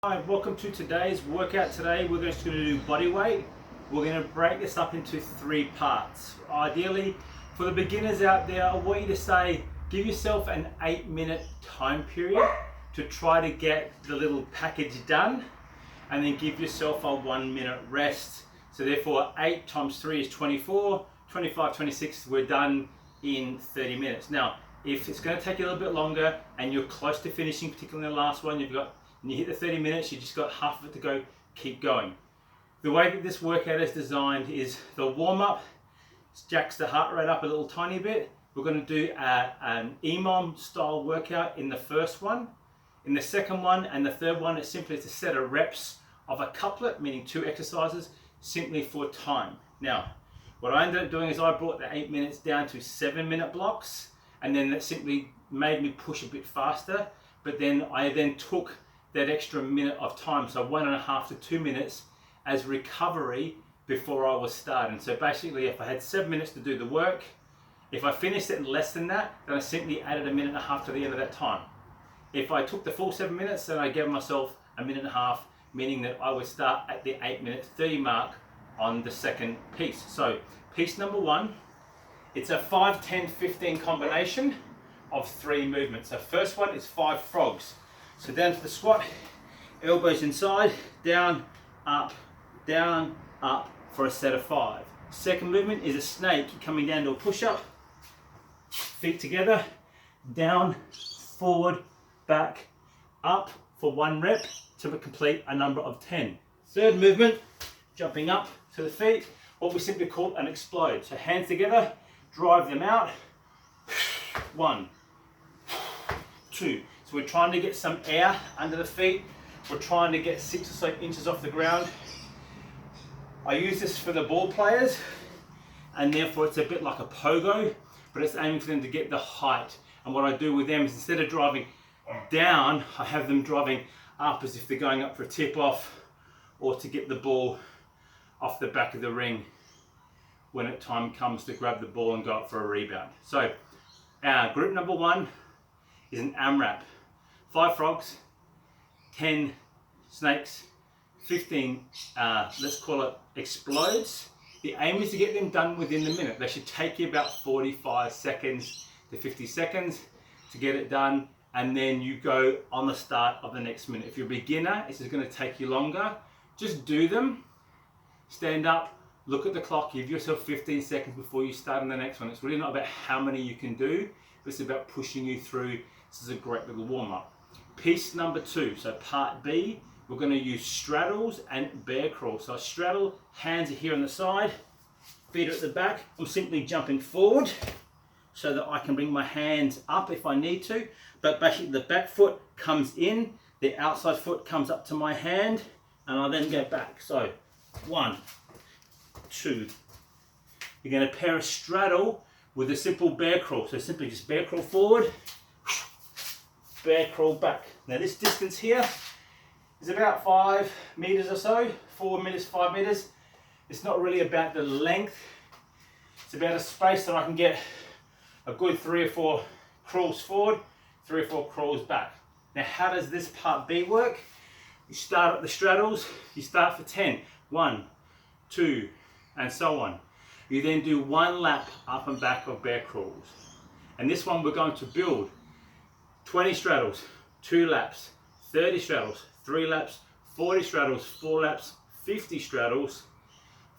Hi, welcome to today's workout. Today we're just going to do body weight. We're going to break this up into 3 parts. Ideally, for the beginners out there, I want you to say, give yourself an 8-minute time period to try to get the little package done, and then give yourself a 1-minute rest. So therefore 8 times 3 is 24, 25, 26, we're done in 30 minutes. Now, if it's going to take you a little bit longer and you're close to finishing, particularly in the last one, and you hit the 30 minutes, you just got half of it to go, keep going. The way that this workout is designed is the warm-up jacks the heart rate up a little tiny bit. We're going to do an EMOM style workout in the first one. In the second one and the third one, it's simply a set of reps of a couplet, meaning 2 exercises, simply for time. Now, what I ended up doing is I brought the 8 minutes down to 7-minute blocks, and then that simply made me push a bit faster, but then I took that extra minute of time, so 1.5 to 2 minutes as recovery before I was starting. So basically, if I had 7 minutes to do the work, if I finished it in less than that, then I simply added 1.5 minutes to the end of that time. If I took the full 7 minutes, then I gave myself 1.5 minutes, meaning that I would start at the 8 minutes 30 mark on the second piece. So piece number 1, it's a 5, 10, 15 combination of 3 movements. So first one is 5 frogs. So down to the squat, elbows inside, down, up, for a set of 5. Second movement is a snake, coming down to a push-up, feet together, down, forward, back, up for 1 rep to complete a number of 10. Third movement, jumping up to the feet, what we simply call an Xplodes. So hands together, drive them out, 1, 2. So we're trying to get some air under the feet. We're trying to get 6 or so inches off the ground. I use this for the ball players, and therefore it's a bit like a pogo, but it's aiming for them to get the height. And what I do with them is, instead of driving down, I have them driving up as if they're going up for a tip off, or to get the ball off the back of the ring when it time comes to grab the ball and go up for a rebound. So our group number 1 is an AMRAP. 5 frogs, 10 snakes, 15, let's call it Xplodes. The aim is to get them done within the minute. They should take you about 45 seconds to 50 seconds to get it done, and then you go on the start of the next minute. If you're a beginner, this is going to take you longer. Just do them, stand up, look at the clock, give yourself 15 seconds before you start on the next one. It's really not about how many you can do, but it's about pushing you through. This is a great little warm-up. Piece number 2, so part B, we're going to use straddles and bear crawls. So a straddle, hands are here on the side, feet are at the back. I'm simply jumping forward so that I can bring my hands up if I need to, but basically the back foot comes in, the outside foot comes up to my hand, and I then go back. So 1, 2. You're going to pair a straddle with a simple bear crawl. So simply just bear crawl forward, bear crawl back. Now this distance here is about 5 meters or so, 4 meters, 5 meters. It's not really about the length. It's about a space that I can get a good 3 or 4 crawls forward, 3 or 4 crawls back. Now how does this part B work? You start at the straddles, you start for 10, 1, 2, and so on. You then do 1 lap up and back of bear crawls. And this one we're going to build 20 straddles, 2 laps, 30 straddles, 3 laps, 40 straddles, 4 laps, 50 straddles,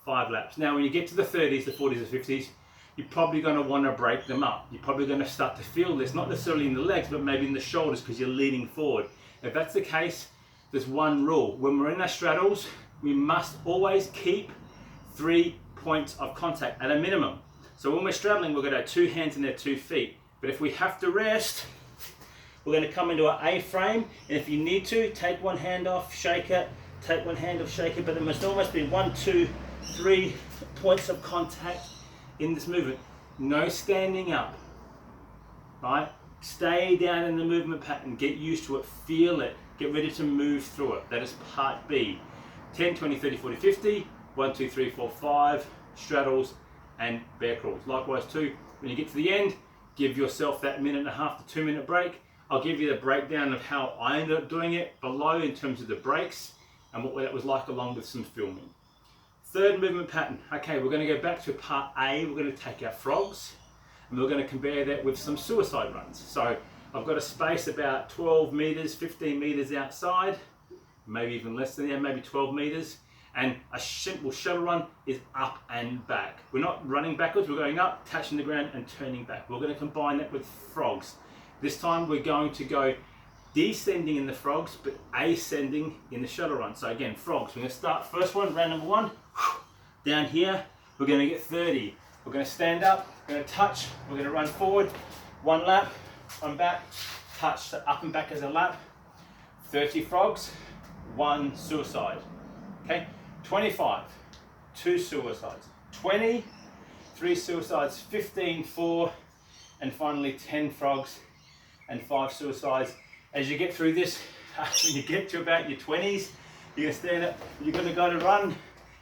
5 laps. Now when you get to the 30s, the 40s, the 50s, you're probably going to want to break them up. You're probably going to start to feel this, not necessarily in the legs, but maybe in the shoulders because you're leaning forward. If that's the case, there's one rule. When we're in our straddles, we must always keep 3 points of contact at a minimum. So when we're straddling, we're going to have 2 hands and their 2 feet. But if we have to rest, we're going to come into our A frame, and if you need to, take 1 hand off, shake it, take 1 hand off, shake it, but there must almost be 1, 2, 3 points of contact in this movement. No standing up, right? Stay down in the movement pattern, get used to it, feel it, get ready to move through it. That is part B. 10, 20, 30, 40, 50, 1, 2, 3, 4, 5, straddles and bear crawls. Likewise too, when you get to the end, give yourself that 1.5 to 2 minute break. I'll give you the breakdown of how I ended up doing it below in terms of the breaks and what that was like, along with some filming. Third movement pattern. Okay, we're going to go back to part A. We're going to take our frogs and we're going to compare that with some suicide runs. So I've got a space about 12 meters, 15 meters outside, maybe even less than that, maybe 12 meters. And a simple shuttle run is up and back. We're not running backwards, we're going up, touching the ground and turning back. We're going to combine that with frogs. This time we're going to go descending in the frogs, but ascending in the shuttle run. So again, frogs. We're going to start first one, round number 1. Down here, we're going to get 30. We're going to stand up, we're going to touch, we're going to run forward, 1 lap, 1 back, touch, so up and back as a lap. 30 frogs, 1 suicide. Okay, 25, 2 suicides. 20, 3 suicides. 15, 4, and finally 10 frogs and 5 suicides. As you get through this, when you get to about your 20s, you're going to stand up, you're going to go to run,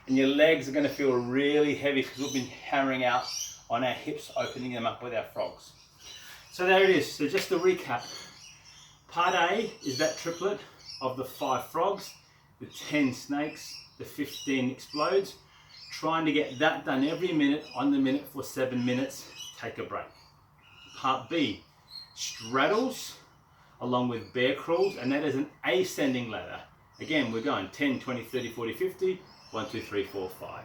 and your legs are going to feel really heavy because we've been hammering out on our hips, opening them up with our frogs. So there it is. So just to recap, part A is that triplet of the 5 frogs, the 10 snakes, the 15 Xplodes. Trying to get that done every minute, on the minute for 7 minutes, take a break. Part B, straddles along with bear crawls, and that is an ascending ladder. Again, we're going 10, 20, 30, 40, 50, 1, 2, 3, 4, 5.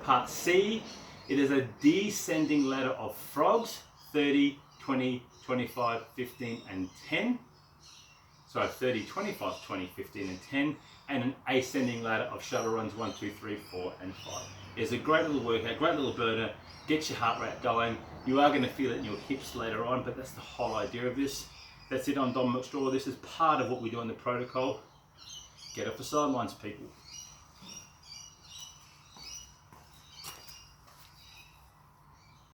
Part C, it is a descending ladder of frogs, 30, 20, 25, 15, and 10. So 30, 25, 20, 15, and 10. And an ascending ladder of shuttle runs 1, 2, 3, 4, and 5. It's a great little workout, great little burner, gets your heart rate going. You are going to feel it in your hips later on, but that's the whole idea of this. That's it on Dom McStraw. This is part of what we do in the protocol. Get off the sidelines, people.